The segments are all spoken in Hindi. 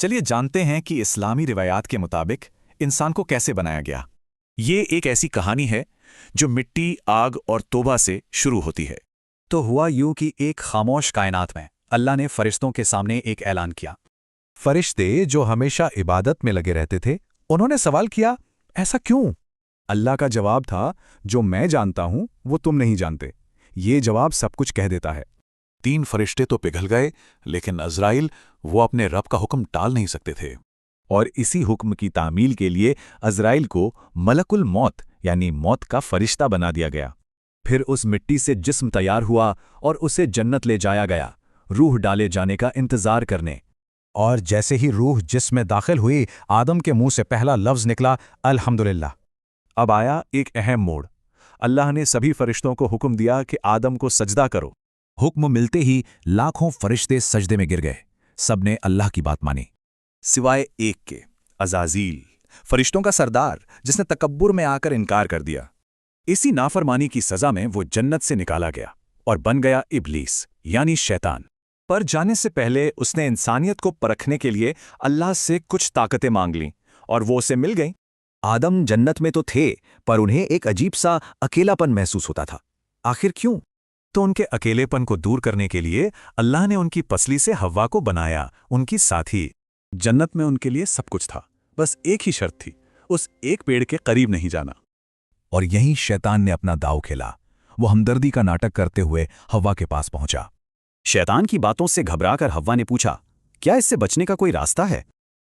चलिए जानते हैं कि इस्लामी रिवायात के मुताबिक इंसान को कैसे बनाया गया। ये एक ऐसी कहानी है जो मिट्टी, आग और तौबा से शुरू होती है। तो हुआ यूं कि एक खामोश कायनात में अल्लाह ने फरिश्तों के सामने एक ऐलान किया। फरिश्ते जो हमेशा इबादत में लगे रहते थे, उन्होंने सवाल किया, ऐसा क्यों? अल्लाह का जवाब था, जो मैं जानता हूं वो तुम नहीं जानते। ये जवाब सब कुछ कह देता है। 3 फरिश्ते तो पिघल गए, लेकिन अज़राइल वो अपने रब का हुक्म टाल नहीं सकते थे। और इसी हुक्म की तामील के लिए अज़राइल को मलकुल मौत यानी मौत का फरिश्ता बना दिया गया। फिर उस मिट्टी से जिस्म तैयार हुआ और उसे जन्नत ले जाया गया, रूह डाले जाने का इंतजार करने। और जैसे ही रूह जिस्म में दाखिल हुई, आदम के मुंह से पहला लफ्ज़ निकला, अल्हम्दुलिल्लाह। अब आया एक अहम मोड़। अल्लाह ने सभी फरिश्तों को हुक्म दिया कि आदम को सजदा करो। हुक्म मिलते ही लाखों फरिश्ते सजदे में गिर गए। सबने अल्लाह की बात मानी, सिवाय एक के, अज़ाज़ील, फरिश्तों का सरदार, जिसने तकब्बुर में आकर इनकार कर दिया। इसी नाफरमानी की सज़ा में वो जन्नत से निकाला गया और बन गया इब्लीस यानी शैतान। पर जाने से पहले उसने इंसानियत को परखने के लिए अल्लाह से कुछ ताकतें मांग लीं और वो उसे मिल गईं। आदम जन्नत में तो थे, पर उन्हें एक अजीब सा अकेलापन महसूस होता था। आखिर क्यों? तो उनके अकेलेपन को दूर करने के लिए अल्लाह ने उनकी पसली से हव्वा को बनाया, उनकी साथी। जन्नत में उनके लिए सब कुछ था, बस एक ही शर्त थी, उस एक पेड़ के करीब नहीं जाना। और यहीं शैतान ने अपना दाव खेला। वो हमदर्दी का नाटक करते हुए हव्वा के पास पहुंचा। शैतान की बातों से घबराकर हव्वा ने पूछा, क्या इससे बचने का कोई रास्ता है?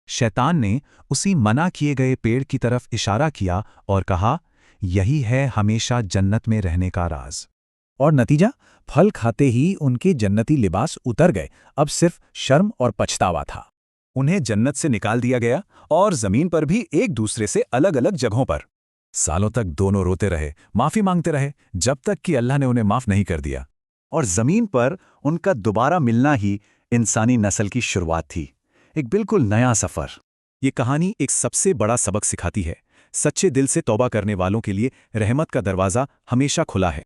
शैतान ने उसी मना किए गए पेड़ की तरफ इशारा किया और कहा, यही है हमेशा जन्नत में रहने का राज। और नतीजा, फल खाते ही उनके जन्नती लिबास उतर गए। अब सिर्फ शर्म और पछतावा था। उन्हें जन्नत से निकाल दिया गया और जमीन पर भी एक दूसरे से अलग अलग जगहों पर। सालों तक दोनों रोते रहे, माफी मांगते रहे, जब तक कि अल्लाह ने उन्हें माफ नहीं कर दिया। और जमीन पर उनका दोबारा मिलना ही इंसानी नस्ल की शुरुआत थी, एक बिल्कुल नया सफर। ये कहानी एक सबसे बड़ा सबक सिखाती है, सच्चे दिल से तौबा करने वालों के लिए रहमत का दरवाज़ा हमेशा खुला है।